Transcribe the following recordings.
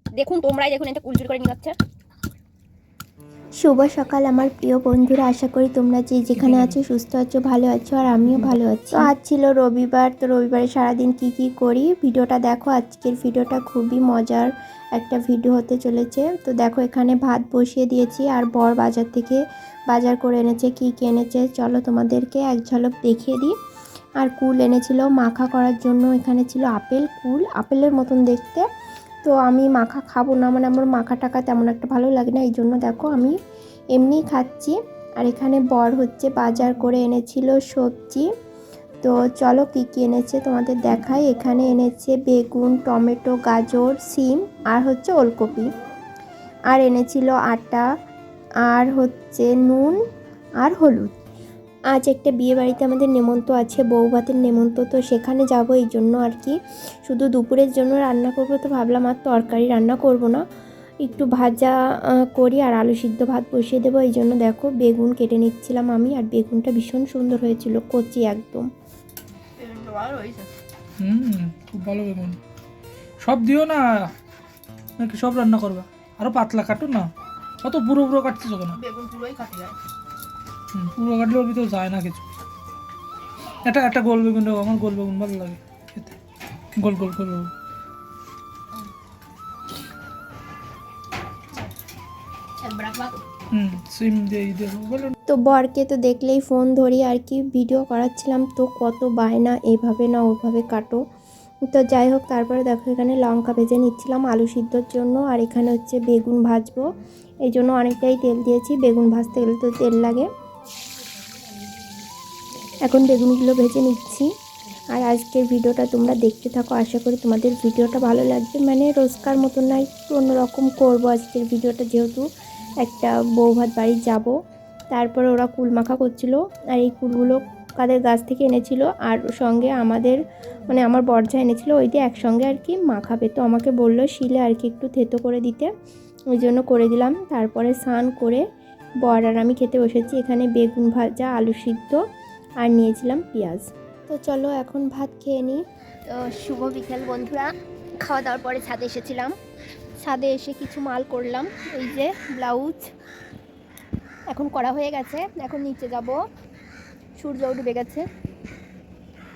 দেখুন তোমরাই দেখুন, এটা কুলচুরি করে নিয়ে যাচ্ছে। শুভ সকাল আমার প্রিয় বন্ধুরা, আশা করি তোমরা যে যেখানে আছো সুস্থ আছো, ভালো আছো, আর আমিও ভালো আছি। তো আজ ছিল রবিবার, তো রবিবারে সারাদিন কি করি ভিডিওটা দেখো। আজকের ভিডিওটা খুবই মজার একটা ভিডিও হতে চলেছে। তো দেখো এখানে ভাত বসিয়ে দিয়েছি, আর বর বাজার থেকে বাজার করে এনেছে। কি এনেছে চলো তোমাদেরকে এক ঝলক দেখিয়ে দিই। আর কুল এনেছিল মাখা করার জন্য। এখানে ছিল আপেল, কুল আপেলের মতন দেখতে। তো আমি মাখা খাবো না, মানে আমার মাখা টাকা তেমন একটা ভালো লাগে না, এই জন্য দেখো আমি এমনিই খাচ্ছি। আর এখানে বর হচ্ছে বাজার করে এনেছিল সবজি। তো চলো কী এনেছে তোমাদের দেখাই। এখানে এনেছে বেগুন, টমেটো, গাজর, সিম, আর হচ্ছে ওলকপি। আর এনেছিল আটা, আর হচ্ছে নুন আর হলুদ। আজ একটা বিয়ে বাড়িতে আমাদের নেমন্ত আছে, বউ ভাতের নেমন্ত, তো সেখানে যাব, এই জন্য আর কি শুধু দুপুরের জন্য রান্না করব। তো ভাবলাম আর তরকারি রান্না করব না, একটু ভাজা করি আর আলু সিদ্ধ ভাত বসিয়ে দেবো। এই জন্য দেখো বেগুন কেটে নিচ্ছিলাম আমি, আর বেগুনটা ভীষণ সুন্দর হয়েছিল, কচি একদম। খুব ভালো বেগুন। সব দিও না নাকি সব রান্না করবা? আরো পাতলা কাটো না, অত পুরো পুরো কাটতেছ কেন? বেগুন পুরোই কাটে যায়। পুরো কাটলে ওর ভিতরে যায় না কিছু। একটা গোল বেগুন দেবো, আমার গোল বেগুন ভালো লাগে খেতে। গোল গোল গোল বেগুন। সিম দিয়ে দেবো বলো। তো বরকে তো দেখলেই ফোন ধরি আর কি, ভিডিও করাচ্ছিলাম, তো কত বায়না, এইভাবে না ওইভাবে কাটো। তো যাই হোক, তারপরে দেখো এখানে লঙ্কা ভেজে নিচ্ছিলাম আলু সিদ্ধর জন্য। আর এখানে হচ্ছে বেগুন ভাজবো, এই জন্য অনেকটাই তেল দিয়েছি, বেগুন ভাজতে গেলে তো তেল লাগে। এখন বেগুনগুলো ভেজে নিচ্ছি। আর আজকের ভিডিওটা তোমরা দেখতে থাকো, আশা করি তোমাদের ভিডিওটা ভালো লাগবে। মানে রোজকার মতন না, একটু অন্যরকম করবো আজকের ভিডিওটা, যেহেতু একটা বউ ভাত বাড়ি যাবো। তারপরে ওরা কুল মাখা করছিলো, আর এই কুলগুলো কাদের গাছ থেকে এনেছিল, আর সঙ্গে আমাদের মানে আমার বরজা এনেছিল, ওই দিয়ে একসঙ্গে আর কি মাখাবে। তো আমাকে বললো শিলে আর কি একটু থেতো করে দিতে, ওই জন্য করে দিলাম। তারপরে স্নান করে বর আর আমি খেতে বসেছি। এখানে বেগুন ভাজা, আলু সিদ্ধ, আর নিয়েছিলাম পেঁয়াজ। তো চলো এখন ভাত খেয়ে নিই। তো শুভ বিকেল বন্ধুরা, খাওয়া দাওয়ার পরে ছাদে এসেছিলাম। ছাদে এসে কিছু মাল করলাম, এই যে ব্লাউজ এখন করা হয়ে গেছে। এখন নিচে যাব, সূর্য ডুবে গেছে,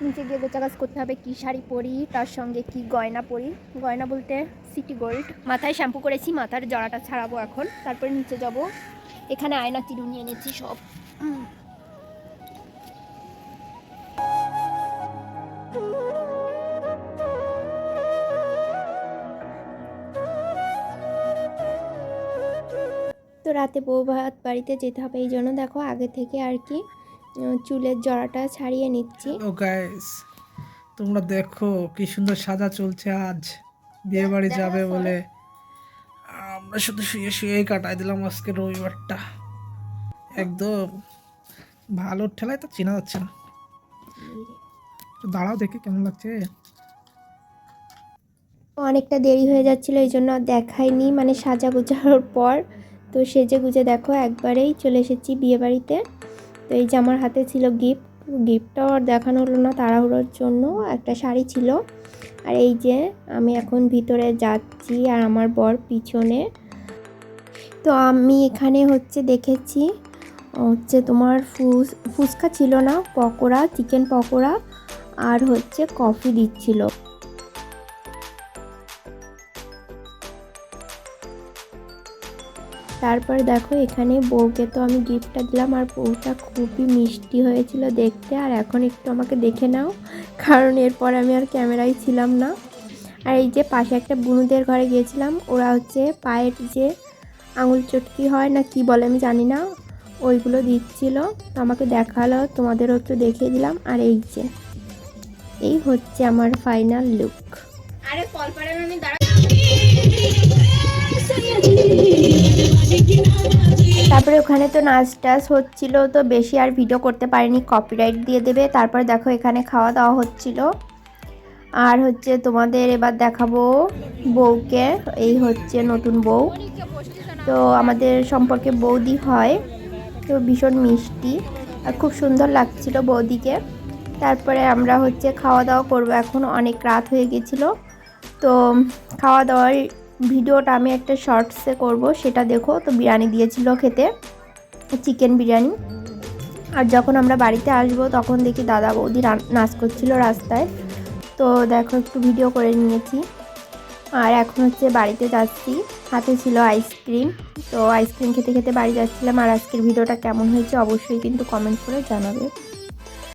নিচে গিয়ে গোছা কাজ করতে হবে। কি শাড়ি পরি, তার সঙ্গে কি গয়না পরি। গয়না বলতে সিটি গোল্ড। মাথায় শ্যাম্পু করেছি, মাথার জড়াটা ছাড়াবো এখন, তারপরে নিচে যাব। এখানে আয়না চিরুনি এনেছি সব। তো রাতে বউ ভাত বাড়িতে যেতে হবে, এই জন্য দেখো আগে থেকে আর কি চুলের জড়াটা ছাড়িয়ে নিচ্ছি। ও গাইস, তোমরা দেখো কি সুন্দর সাজা চলছে আজ বিয়ে বাড়ি যাবে বলে। আমরা শুধু শুয়ে শুয়েই কাটাই দিলাম আজকে রবিবারটা। একদম ভালো ঠেলায় তো চেনা যাচ্ছে না। একটু দাঁড়াও দেখে কেমন লাগছে। অনেকটা দেরি হয়ে যাচ্ছিলো, এই জন্য আর দেখাইনি, মানে সাজা গোছানোর পর। তো সেজে গুজে দেখো একবারেই চলে এসেছি বিয়ে বাড়িতে। তো এই যে আমার হাতে ছিল গিফট, গিফটটাও আর দেখানো হলো না তাড়াহুড়োর জন্য। একটা শাড়ি ছিল, আর এই যে আমি এখন ভিতরে যাচ্ছি, আর আমার বর পিছনে। তো আমি এখানে হচ্ছে দেখেছি হচ্ছে তোমার ফুচকা ছিল না, পকোড়া, চিকেন পকোড়া, আর হচ্ছে কফি দিচ্ছিল। তারপর দেখো এখানে বউকে তো আমি গিফটটা দিলাম, আর বউটা খুবই মিষ্টি হয়েছিল দেখতে। আর এখন একটু আমাকে দেখে নাও, কারণ এরপর আমি আর ক্যামেরায় ছিলাম না। আর এই যে পাশে একটা বুনুদের ঘরে গিয়েছিলাম, ওরা হচ্ছে পায়ের যে আঙুল চটকি হয় না কি বলে আমি জানি না, ওইগুলো দিচ্ছিল। তো আমাকে দেখালো, তোমাদেরও একটু দেখিয়ে দিলাম। আর এই যে এই হচ্ছে আমার ফাইনাল লুক। আরে কলপাড়ে আমি তারপরে ওখানে তো নাচ টাচ হচ্ছিল, তো বেশি আর ভিডিও করতে পারিনি, কপিরাইট দিয়ে দেবে। তারপর দেখো এখানে খাওয়া দাওয়া হচ্ছিল। আর হচ্ছে তোমাদের এবার দেখাবো বউকে, এই হচ্ছে নতুন বউ। তো আমাদের সম্পর্কে বৌদি হয়, তো ভীষণ মিষ্টি আর খুব সুন্দর লাগছিল বৌদিকে। তারপরে আমরা হচ্ছে খাওয়া দাওয়া করবো, এখন অনেক রাত হয়ে গেছিলো। তো খাওয়া দাওয়ার ভিডিওটা আমি একটা শর্টসে করব, সেটা দেখো। তো বিরিয়ানি দিয়েছিল খেতে, চিকেন বিরিয়ানি। আর যখন আমরা বাড়িতে আসবো তখন দেখি দাদা বৌদি নাচ করছিল রাস্তায়। তো দেখো একটু ভিডিও করে নিয়েছি। আর এখন হচ্ছে বাড়িতে যাচ্ছি, হাতে ছিল আইসক্রিম। তো আইসক্রিম খেতে খেতে বাড়ি যাচ্ছিলাম। আর আজকের ভিডিওটা কেমন হয়েছে অবশ্যই কিন্তু কমেন্ট করে জানাবে।